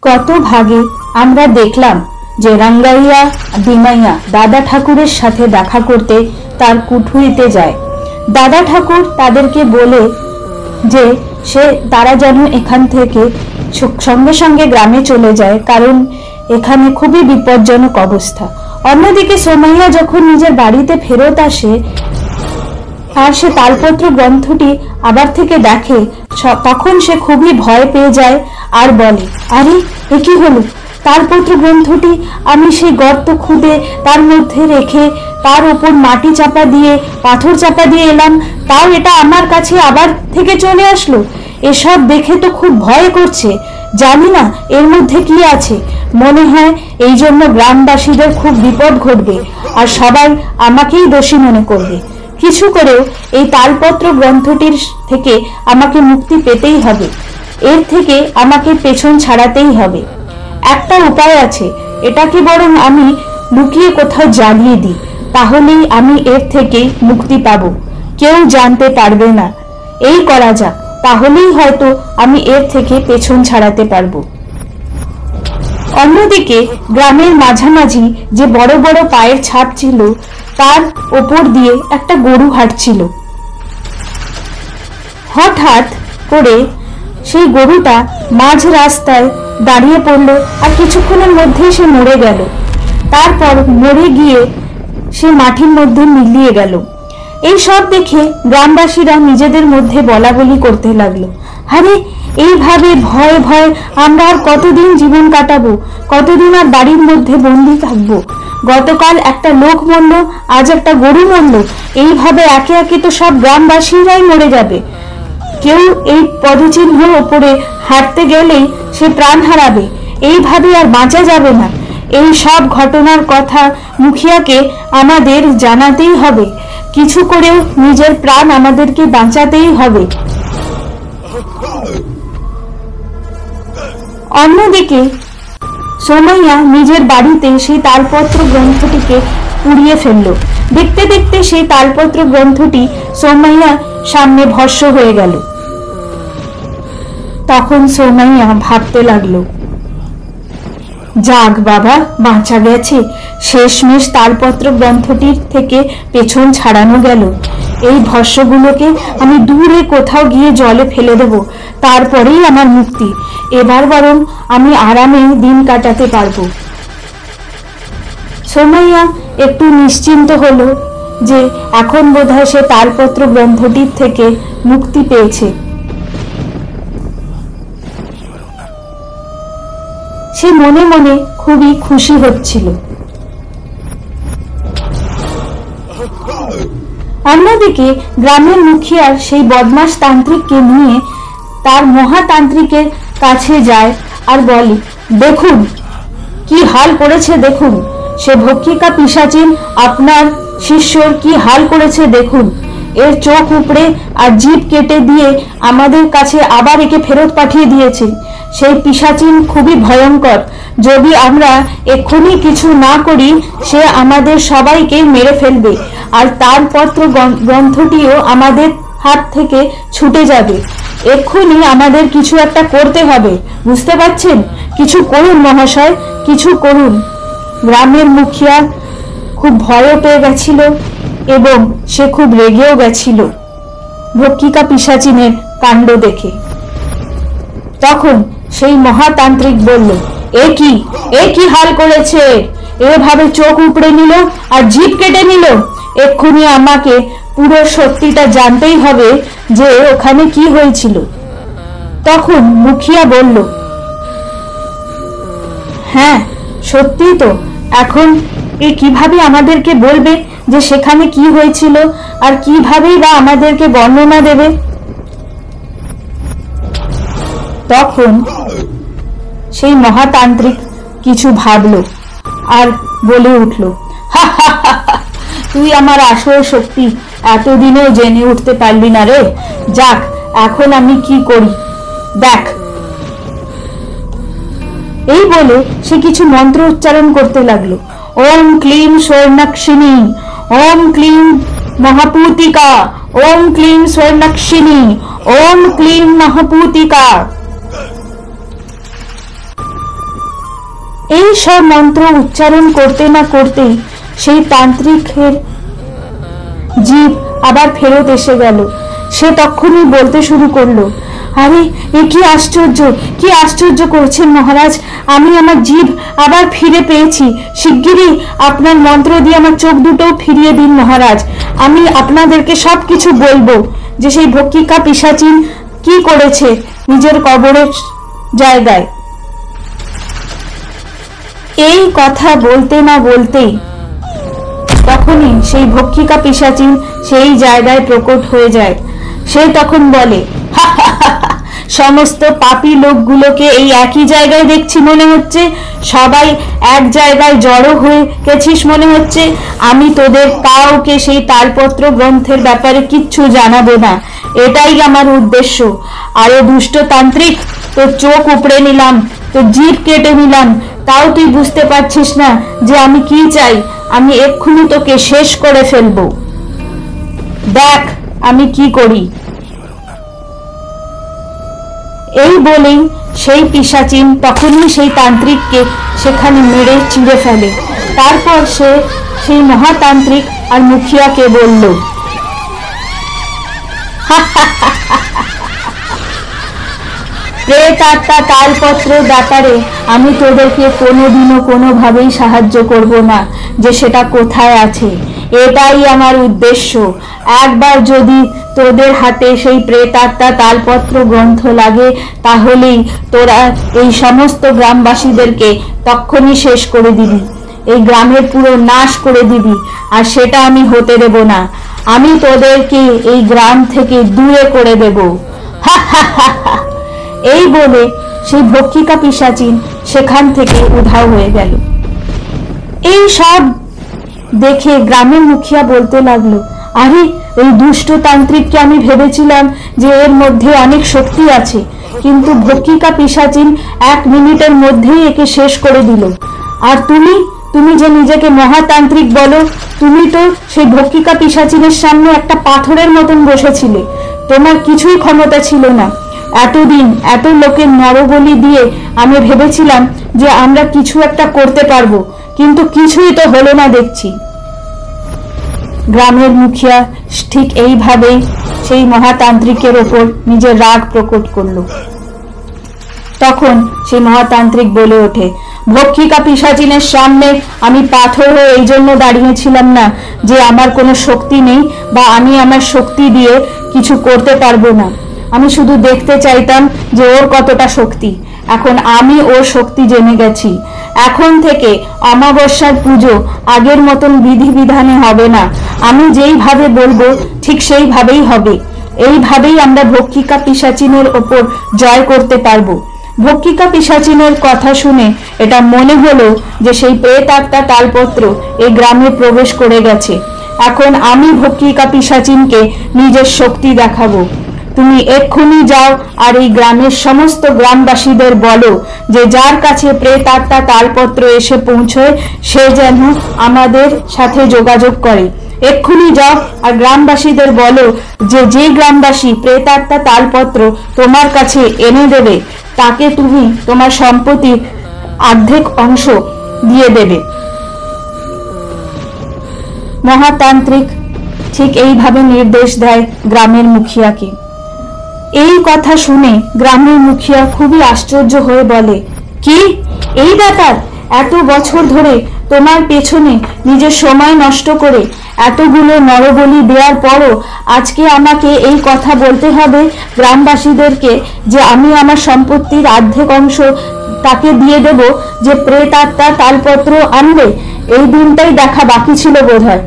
কত ভাগে আমরা দেখলাম যে রাঙ্গাইয়া বিমাইয়া দাদা ঠাকুরের সাথে দেখা করতে তার কুঠুরিতে যায়। দাদা ঠাকুর তাদেরকে বলে যে তারা যেন এখান থেকে সঙ্গে সঙ্গে গ্রামে চলে যায়, কারণ এখানে খুবই বিপজ্জনক অবস্থা। অন্যদিকে সোমাইয়া যখন নিজের বাড়িতে ফেরত আসে আর সে তালপত্র গ্রন্থটি আবার থেকে দেখে, তখন সে খুবই ভয় পেয়ে যায় আর বলে, আরে এ কি হলো? তালপত্র গ্রন্থটি আমি সেই গর্ত খুঁড়ে তার মধ্যে রেখে তার উপর মাটি চাপা দিয়ে পাথর চাপা দিয়ে এলাম, তাও এটা আমার কাছে আবার থেকে চলে আসলো। এসব দেখে তো খুব ভয় করছে, জানি না এর মধ্যে কি আছে। মনে হয় এই জন্য গ্রামবাসীদের খুব বিপদ ঘটবে আর সবাই আমাকেই দোষী মনে করবে। কিছু করেও এই তালপত্র গ্রন্থটির থেকে আমাকে মুক্তি পেতেই হবে, এর থেকে আমাকে পেছন ছাড়াতেই হবে। একটা উপায় আছে, এটাকে বরং আমি লুকিয়ে কোথাও জ্বালিয়ে দিই, তাহলেই আমি এর থেকে মুক্তি পাবো, কেউ জানতে পারবে না। এই করা যাক, তাহলেই হয়তো আমি এর থেকে পেছন ছাড়াতে পারবো। অন্যদিকে গ্রামের মাঝামাঝি যে বড় বড় পায়ের ছাপ ছিল, তার ওপর দিয়ে একটা গরু হাঁটছিল। হঠাৎ করে সেই গরুটা মাঝ রাস্তায় দাঁড়িয়ে পড়লো আর কিছুক্ষণের মধ্যেই সে মরে গেল। তারপর মরে গিয়ে সে মাটির মধ্যে মিলিয়ে গেল। এই সব দেখে গ্রামবাসীরা নিজেদের মধ্যে বলা বলি করতে লাগলো, আরে এইভাবে ভয়ে ভয়ে আমরা আর কতদিন জীবন কাটাবো, কতদিন আর বাড়ির মধ্যে বন্দি থাকবো? গতকাল একটা লোক মরলো, আজ একটা গরু মরলো, এইভাবে একে একে তো সব গ্রামবাসীরাই মরে যাবে। কেউ এই পদচিহ্নের ওপরে হাঁটতে গেলেই সে প্রাণ হারাবে, এইভাবে আর বাঁচা যাবে না। এই সব ঘটনার কথা মুখিয়াকে আমাদের জানাতেই হবে, কিছু করেও নিজের প্রাণ আমাদেরকে বাঁচাতেই হবে। অন্যদিকে সোমাইয়া নিজের বাড়িতে সেই তালপত্র গ্রন্থটিকে পুড়িয়ে ফেলল। দেখতে দেখতে সেই তালপত্র গ্রন্থটি সোমাইয়া সামনে ভস্ম হয়ে গেল। তখন সোমাইয়া ভাবতে লাগলো, যাক বাবা, বাঁচা গেছে, শেষমেশ তালপত্র গ্রন্থটির থেকে পেছন ছাড়ানো গেল। এই ভস্মগুলোকে আমি দূরে কোথাও গিয়ে জলে ফেলে দেব, তারপরেই আমার মুক্তি। এবার বরং আমি আরামে দিন কাটাতে পারবো। সোমাইয়া একটু নিশ্চিন্ত হলো যে এখন বোধহয় সে তালপত্র গ্রন্থটির থেকে মুক্তি পেয়েছে। সে মনে মনে খুবই খুশি হচ্ছিল। অন্যদিকে গ্রামের মুখিয়ার সেই বদমাস তান্ত্রিককে নিয়ে তার মহাতান্ত্রিকের কাছে যায় আর বলে, দেখুন কি হাল করেছে, দেখুন সে ভক্ষিকা পিশাচিন আপনার শিষ্যর কি হাল করেছে, দেখুন এর চোখ উপড়ে আর জিভ কেটে দিয়ে আমাদের কাছে আবার একে ফেরত পাঠিয়ে দিয়েছে। সেই পিশাচিন খুবই ভয়ঙ্কর, যদি আমরা এক্ষুনি কিছু না করি সে আমাদের সবাইকে মেরে ফেলবে আর তার পত্র গ্রন্থটিও আমাদের হাত থেকে ছুটে যাবে। এক্ষুনি আমাদের কিছু একটা করতে হবে, বুঝতে পারছেন? কিছু করুন মহাশয়, কিছু করুন। গ্রামের মুখিয়া খুব ভয় পেয়ে গেছিল এবং সে খুব রেগেও গেছিল ভক্ষিকা পিশাচিনের কাণ্ড দেখে। তখন সেই মহাতান্ত্রিক বলল, এ কি হাল করেছে? এভাবে চোখ উপড়ে নিল আর জিভ কেটে নিল। এক্ষুনি আমাকে পুরো সত্যিটা জানতেই হবে যে ওখানে কি হয়েছিল। তখন মুখিয়া বলল, হ্যাঁ সত্যি তো, এখন এ কিভাবে আমাদেরকে বলবে যে সেখানে কি হয়েছিল আর কিভাবেই বা আমাদেরকে বর্ণনা দেবে? তখন সেই মহাতান্ত্রিক কিছু ভাবল আর বলে উঠল, হা হা হা, তুই আমার আসল শক্তি এতদিনেও জেনে উঠতে পারলি না রে। যাক, এখন আমি কি করি দেখ। এই বলে সে কিছু মন্ত্র উচ্চারণ করতে লাগলো। ওম ক্লিম স্বর্ণাক্ষিণী, ওম ক্লিম মহাপুতিকা, ওম ক্লিম স্বর্ণাক্ষিণী, ওম ক্লিম মহাপুতিকা। এই সব মন্ত্র উচ্চারণ করতে না করতেই সেই তান্ত্রিকের জীব আবার ফেরত এসে গেল। সে তখনই বলতে শুরু করলো, আরে এ কি আশ্চর্য, কি আশ্চর্য করছেন মহারাজ, আমি আমার জীব আবার ফিরে পেয়েছি। শিগগিরই আপনার মন্ত্র দিয়ে আমার চোখ দুটো ফিরিয়ে দিন মহারাজ। আমি আপনাদেরকে সবকিছু বলবো যে সেই ভক্ষিকা পিশাচিন কি করেছে নিজের কবরের জায়গায়। এই কথা বলতে না বলতেই তখনই সেই ভক্ষিকা পিশাচিন সেই জায়গায় প্রকট হয়ে যায়। সে তখন বলে, সমস্ত পাপী লোকগুলোকে এই একই জায়গায় দেখছি মনে হচ্ছে, সবাই এক জায়গায় জড়ো হয়ে গেছিস মনে হচ্ছে। আমি তোদের কাউকে সেই তালপত্র গ্রন্থের ব্যাপারে কিচ্ছু জানাবো না, এটাই আমার উদ্দেশ্য। আরে দুষ্ট তান্ত্রিক, তোর চোখ উপড়ে নিলাম, তোর জিভ কেটে নিলাম, তাও তুই বুঝতে পারছিস না যে আমি কি চাই। আমি এক্ষুনি তোকে শেষ করে ফেলবো, দেখ আমি কি করি। এই বলেই সেই পিশাচিন তখনই সেই তান্ত্রিককে সেখানে মেরে চিড়ে ফেলে। তারপর সে সেই মহাতান্ত্রিক আর মুখিয়াকে বলল, প্রেত আত্মা তালপত্র ব্যাপারে আমি তোদেরকে কোনোদিনও কোনোভাবেই সাহায্য করব না যে সেটা কোথায় আছে, এটাই আমার উদ্দেশ্য। একবার যদি তোদের হাতে সেই প্রেত আত্মা তালপত্র গ্রন্থ লাগে তাহলেই তোরা এই সমস্ত গ্রামবাসীদেরকে তখনই শেষ করে দিবি, এই গ্রামের পুরো নাশ করে দিবি, আর সেটা আমি হতে দেব না। আমি তোদেরকে এই গ্রাম থেকে দূরে করে দেব। এই বলে সেই ভক্ষিকা পিশাচিন সেখান থেকে উধাও হয়ে গেল। এই সব দেখে গ্রামের মুখিয়া বলতে লাগলো, আরে এই দুষ্ট তান্ত্রিককে আমি ভেবেছিলাম যে এর মধ্যে অনেক শক্তি আছে, কিন্তু ভক্ষিকা পিশাচিন 1 মিনিটের মধ্যেই একে শেষ করে দিল। আর তুমি যে নিজেকে মহাতান্ত্রিক বলো, তুমি তো সেই ভক্ষিকা পিশাচিনের সামনে একটা পাথরের মতন বসেছিলে, তোমার কিছুই ক্ষমতা ছিল না। এতদিন এত লোকের নরবলি দিয়ে আমি ভেবেছিলাম যে আমরা কিছু একটা করতে পারবো, কিন্তু কিছুই তো হলো না দেখছি। গ্রামের মুখিয়া ঠিক এইভাবেই সেই মহাতান্ত্রিকের ওপর নিজের রাগ প্রকট করলো। তখন সেই মহাতান্ত্রিক বলে ওঠে, ভক্ষিকা পিশাচিনের সামনে আমি পাথর হয়ে এই জন্য দাঁড়িয়েছিলাম না যে আমার কোনো শক্তি নেই বা আমি আমার শক্তি দিয়ে কিছু করতে পারবো না। আমি শুধু দেখতে চাইতাম যে ওর কতটা শক্তি। এখন আমি ওর শক্তি জেনে গেছি। এখন থেকে অমাবস্যার পুজো আগের মতন বিধিবিধানে হবে না, আমি যেইভাবে বলবো ঠিক সেইভাবেই হবে। এইভাবেই আমরা ভক্ষিকা পিশাচিনের ওপর জয় করতে পারবো। ভক্ষিকা পিশাচিনের কথা শুনে এটা মনে হলো যে সেই প্রেত আত্মা তালপত্র এই গ্রামে প্রবেশ করে গেছে। এখন আমি ভক্ষিকা পিশাচিনকে নিজের শক্তি দেখাবো। তুমি এক্ষুনি যাও আর এই গ্রামের সমস্ত গ্রামবাসীদের বলো যে যার কাছে প্রেত আত্মা তালপত্র এসে পৌঁছয় সে যেন আমাদের সাথে যোগাযোগ করে। এক্ষুনি যাও আর গ্রামবাসীদের বলো যে যে গ্রামবাসী প্রেত আত্মা তালপত্র তোমার কাছে এনে দেবে তাকে তুমি তোমার সম্পত্তির অর্ধেক অংশ দিয়ে দেবে। মহাতান্ত্রিক ঠিক এইভাবে নির্দেশ দেয় গ্রামের মুখিয়াকে। এই কথা শুনে গ্রামের মুখিয়া খুবই আশ্চর্য হয়ে বলে, কি এই ব্যাপার? এত বছর ধরে তোমার পেছনে নিজের সময় নষ্ট করে এতগুলো নরবলি দেওয়ার পরও আজকে আমাকে এই কথা বলতে হবে গ্রামবাসীদেরকে যে আমি আমার সম্পত্তির অর্ধেক অংশ তাকে দিয়ে দেব যে প্রেত আত্মা তালপত্র আনবে? এই দিনটাই দেখা বাকি ছিল বোধহয়।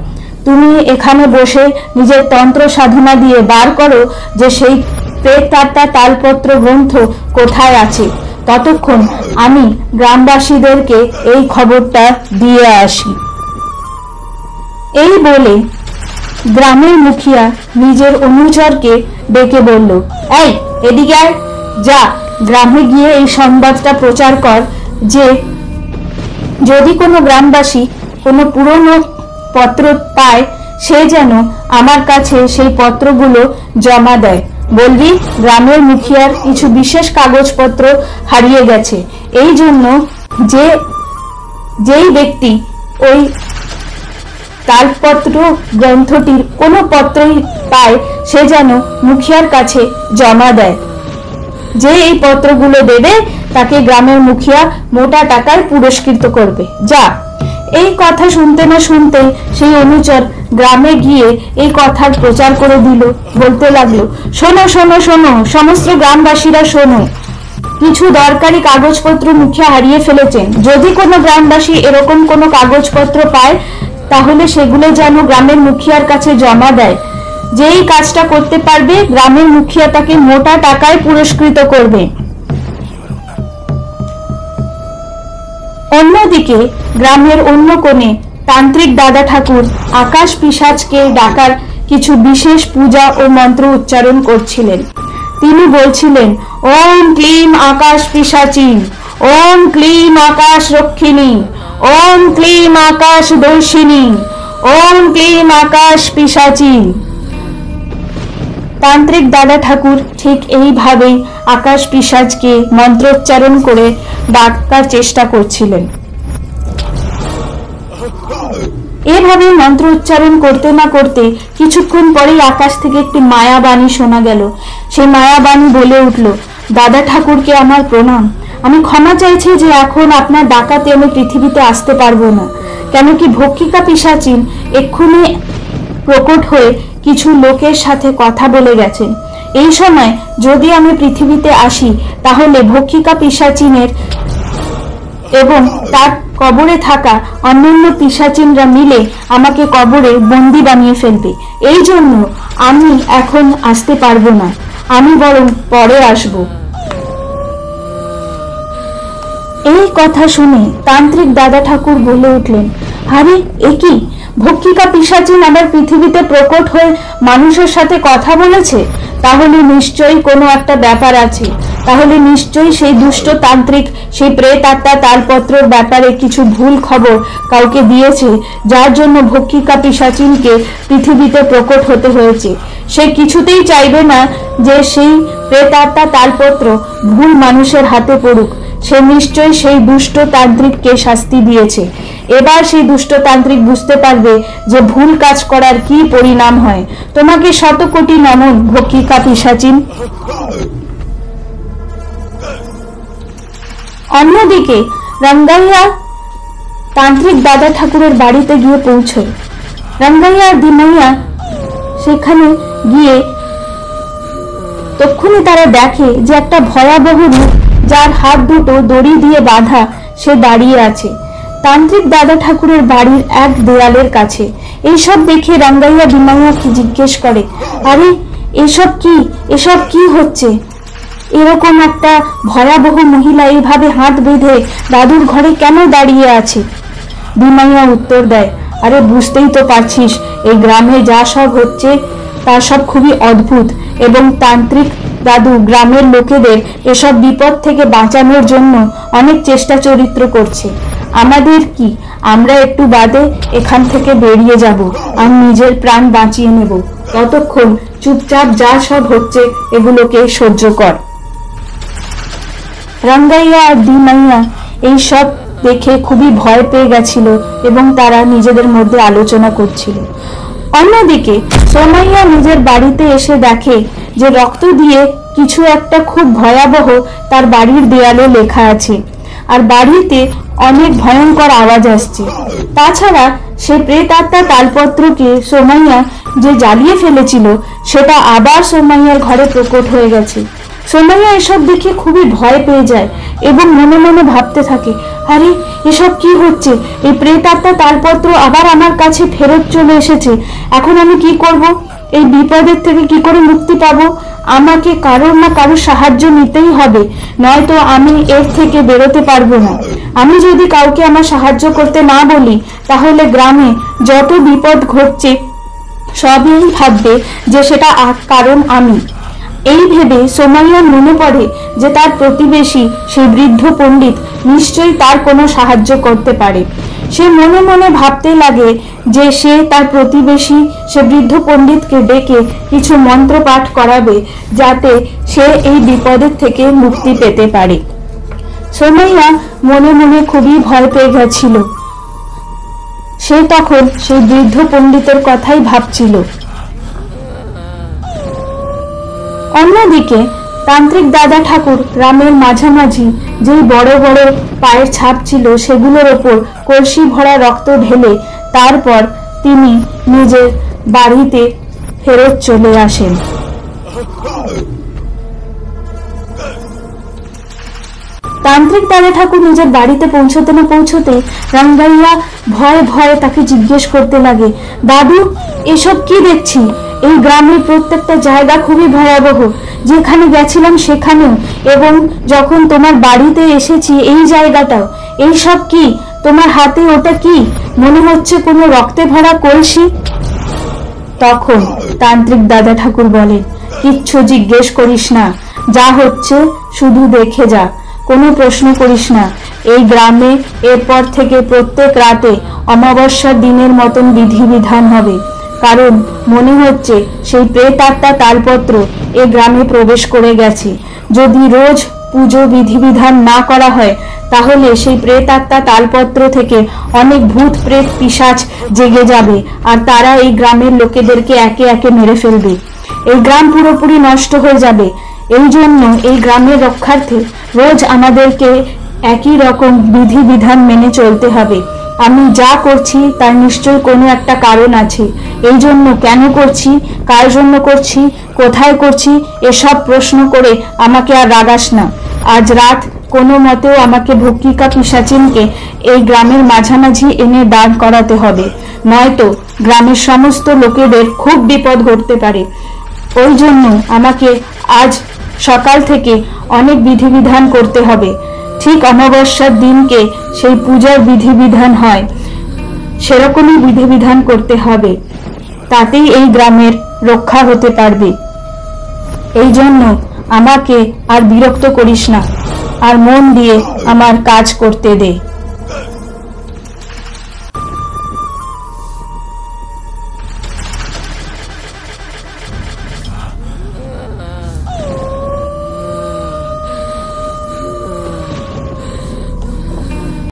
তুমি এখানে বসে নিজের তন্ত্র সাধনা দিয়ে বার করো যে সেই প্রেত আত্মা তালপত্র গ্রন্থ কোথায় আছে, ততক্ষণ আমি গ্রামবাসীদেরকে এই খবরটা দিয়ে আসি। এই বলে গ্রামের মুখিয়া নিজের অনুচরকে ডেকে বলল, এই এদিকে আয়, যা গ্রামে গিয়ে এই সংবাদটা প্রচার কর যে যদি কোনো গ্রামবাসী কোনো পুরনো পত্র পায় সে যেন আমার কাছে সেই পত্রগুলো জমা দেয়। বলবি গ্রামের মুখিয়ার কিছু বিশেষ কাগজপত্র হারিয়ে গেছে, এই জন্য যে যেই ব্যক্তি ওই তালপত্র গ্রন্থটির কোনো পত্রই পায় সে যেন মুখিয়ার কাছে জমা দেয়। যে এই পত্রগুলো দেবে তাকে গ্রামের মুখিয়া মোটা টাকায় পুরস্কৃত করবে। যা। এই কথা শুনতে না শুনতে সেই অনুচর গ্রামে গিয়ে এই কথার প্রচার করে দিল। বলতে লাগলো, শোনো শোনো শোনো, সমস্ত গ্রামবাসীরা শোনো, কিছু দরকারি কাগজপত্র মুখিয়া হারিয়ে ফেলেছেন। যদি কোনো গ্রামবাসী এরকম কোনো কাগজপত্র পায় তাহলে সেগুলো যেন গ্রামের মুখিয়ার কাছে জমা দেয়। যেই কাজটা করতে পারবে গ্রামের মুখিয়া তাকে মোটা টাকায় পুরস্কৃত করবে। অন্যদিকে গ্রামের অন্য কোণে তান্ত্রিক দাদা ঠাকুর আকাশ পিশাচকে ডাকার কিছু বিশেষ পূজা ও মন্ত্র উচ্চারণ করছিলেন। তিনি বলছিলেন, ওম ক্লিম আকাশ পিশাচী, ওম ক্লিম আকাশ রক্ষিণী, ওম ক্লিম আকাশ দর্শিনী, ওম ক্লিম আকাশ পিশাচী। তান্ত্রিক দাদা ঠাকুর ঠিক এইভাবেই আকাশ পিশাচকে মন্ত্রোচ্চারণ করে ডাকার চেষ্টা করছিলেন। এভাবে মন্ত্র উচ্চারণ করতে না করতে কিছুক্ষণ পরেই আকাশ থেকে একটি মায়াবাণী শোনা গেল। সেই মায়াবাণী বলে উঠল, দাদা ঠাকুরকে আমার প্রণাম। আমি ক্ষমা চাইছি যে এখন আপনার ডাকাতে আমি পৃথিবীতে আসতে পারবো না। কেন কি ভক্ষিকা পিশাচিন এক্ষুনি প্রকট হয়ে কিছু লোকের সাথে কথা বলে গেছেন। এই সময় যদি আমি পৃথিবীতে আসি তাহলে ভক্ষিকা পিশাচিনের এবং তার কবরে থাকা অন্যান্য পিশাচিনরা মিলে আমাকে কবরে বন্দি বানিয়ে ফেলবে। এই জন্য আমি এখন আসতে পারবো না, আমি বরং পরে আসব। এই কথা শুনে তান্ত্রিক দাদা ঠাকুর বলে উঠলেন, আরে এ কি, ভক্ষিকা পিশাচিন আবার পৃথিবীতে প্রকট হয়ে মানুষের সাথে কথা বলেছে? তাহলে নিশ্চয়ই কোনো একটা ব্যাপার আছে। তাহলে নিশ্চয়ই সেই দুষ্ট তান্ত্রিক সেই প্রেত আত্মা তালপত্রের ব্যাপারে কিছু ভুল খবর কাউকে দিয়েছে, যার জন্য ভক্ষিকা পিশাচিনকে পৃথিবীতে প্রকট হতে হয়েছে। সে কিছুতেই চাইবে না যে সেই প্রেত আত্মা তালপত্র ভুল মানুষের হাতে পড়ুক। সে নিশ্চয়ই সেই দুষ্ট তান্ত্রিককে শাস্তি দিয়েছে। এবার সেই দুষ্ট তান্ত্রিক বুঝতে পারবে যে ভুল কাজ করার কি পরিণাম হয়। তোমাকে শত কোটি নমন ভক্ষিকা পিশাচিন। অন্যদিকে রঙ্গাইয়া তান্ত্রিক দাদা ঠাকুরের বাড়িতে গিয়ে পৌঁছয়। রঙ্গাইয়া আর দিমাইয়া সেখানে গিয়ে তক্ষুনি তারা দেখে যে একটা ভয়াবহ রূপ, যার হাত দুটো দড়ি দিয়ে বাঁধা, সে দাঁড়িয়ে আছে তান্ত্রিক দাদা ঠাকুরের বাড়ির এক দেয়ালের কাছে। এইসব দেখে রঙ্গাইয়া দিমাইয়াকে জিজ্ঞেস করে, আরে এসব কি হচ্ছে? এরকম একটা ভয়াবহ মহিলা এইভাবে হাত বেঁধে দাদুর ঘরে কেন দাঁড়িয়ে আছে? দিমাইয়া উত্তর দেয়, আরে বুঝতেই তো পারছিস, এই গ্রামে যা সব হচ্ছে তা সব খুবই অদ্ভুত, এবং তান্ত্রিক দাদু গ্রামের লোকেদের এসব বিপদ থেকে বাঁচানোর জন্য অনেক চেষ্টা চরিত্র করছে। আমাদের কি, আমরা একটু বাদে এখান থেকে বেরিয়ে যাব আর নিজের প্রাণ বাঁচিয়ে নেব। ততক্ষণ চুপচাপ যা সব হচ্ছে এগুলোকে সহ্য কর। রঙ্গাইয়া আর দিমাইয়া এই সব দেখে খুবই ভয় পেয়ে গেছিল এবং তারা নিজেদের মধ্যে আলোচনা করছিল। অন্যদিকে সোমাইয়া নিজের বাড়িতে এসে দেখে যে রক্ত দিয়ে কিছু একটা খুব ভয়াবহ তার বাড়ির দেয়ালে লেখা আছে, আর বাড়িতে অনেক ভয়ঙ্কর আওয়াজ আসছে। তাছাড়া সে প্রেত আত্মা তালপত্রকে সোমাইয়া যে জ্বালিয়ে ফেলেছিল সেটা আবার সোমাইয়ার ঘরে প্রকট হয়ে গেছে। সোমাইয়া এসব দেখে খুবই ভয় পেয়ে যায় এবং মনে মনে ভাবতে থাকে, আরে এসব কি হচ্ছে? এই প্রেত আত্মা তালপত্র আবার আমার কাছে ফেরত চলে এসেছে। এখন আমি কি করব? এই বিপদের থেকে কি করে মুক্তি পাবো? আমাকে কারোর না কারোর সাহায্য নিতেই হবে, নয়তো আমি এর থেকে বেরোতে পারবো না। আমি যদি কাউকে আমার সাহায্য করতে না বলি তাহলে গ্রামে যত বিপদ ঘটছে সবই ভাববে যে সেটা কারণ আমি। এই ভেবে সোমাইয়ার মনে পড়ে যে তার প্রতিবেশী সেই বৃদ্ধ পণ্ডিত নিশ্চয়ই তার কোনো সাহায্য করতে পারে। সে মনে মনে ভাবতে লাগে যে সে তার প্রতিবেশী সে বৃদ্ধ পণ্ডিতকে ডেকে কিছু মন্ত্র পাঠ করাবে যাতে সে এই বিপদের থেকে মুক্তি পেতে পারে। সোমাইয়া মনে মনে খুবই ভয় পেয়ে গেছিল। সে তখন সেই বৃদ্ধ পণ্ডিতের কথাই ভাবছিল। অন্যদিকে তান্ত্রিক দাদা ঠাকুর গ্রামের মাঝামাঝি যেই বড় বড় পায়ের ছাপ ছিল সেগুলোর ওপর কলসি ভরা রক্ত ঢেলে তারপর তিনি নিজের বাড়িতে ফেরত চলে আসেন। তান্ত্রিক দাদা ঠাকুর নিজের বাড়িতে পৌঁছতে না পৌঁছতে রাঙ্গাইয়া ভয়ে ভয়ে তাকে জিজ্ঞেস করতে লাগে, দাদু এসব কি দেখছি? এই গ্রামের প্রত্যেকটা জায়গা খুবই ভয়াবহ, যেখানে গেছিলাম সেখানেও, এবং যখন তোমার বাড়িতে এসেছি এই জায়গাটাও। এইসব কি? তোমার হাতে ওটা কি? মনে হচ্ছে কোনো রক্তে ভরা কলসি। তখন তান্ত্রিক দাদা ঠাকুর বলে, কিচ্ছু জিজ্ঞেস করিস না, যা হচ্ছে শুধু দেখে যা, কোনো প্রশ্ন করিস না। এই গ্রামে এরপর থেকে প্রত্যেক রাতে অমাবস্যার দিনের মতন বিধিবিধান হবে, কারণ মনে হচ্ছে সেই প্রেতাত্মা তালপত্র এ গ্রামে প্রবেশ করে গেছে। যদি রোজ পুজো বিধিবিধান না করা হয় তাহলে সেই প্রেতাত্মা তালপত্র থেকে অনেক ভূত প্রেত পিশাচ জেগে যাবে, আর তারা এই গ্রামের লোকেদেরকে একে একে মেরে ফেলবে। এই গ্রাম পুরোপুরি নষ্ট হয়ে যাবে। এই জন্য এই গ্রামের রক্ষার্থে রোজ আমাদেরকে একই রকম বিধিবিধান মেনে চলতে হবে। আমি যা করছি তার নিশ্চয় কোনো একটা কারণ আছে। এই জন্য কেন করছি, কার জন্য করছি, কোথায় করছি, এসব প্রশ্ন করে আমাকে আর রাগাস না। আজ রাত কোনো মতেও আমাকে ভক্ষিকা পিশাচিনকে এই গ্রামের মাঝামাঝি এনে দাঁড় করাতে হবে, নয়তো গ্রামের সমস্ত লোকেদের খুব বিপদ ঘটতে পারে। ওই জন্য আমাকে আজ সকাল থেকে অনেক বিধিবিধান করতে হবে। ঠিক অমাবস্যার দিনকে সেই পূজার বিধিবিধান হয়, সেরকমই বিধিবিধান করতে হবে, তাতেই এই গ্রামের রক্ষা হতে পারবে। এই জন্য আমাকে আর বিরক্ত করিস না, আর মন দিয়ে আমার কাজ করতে দে।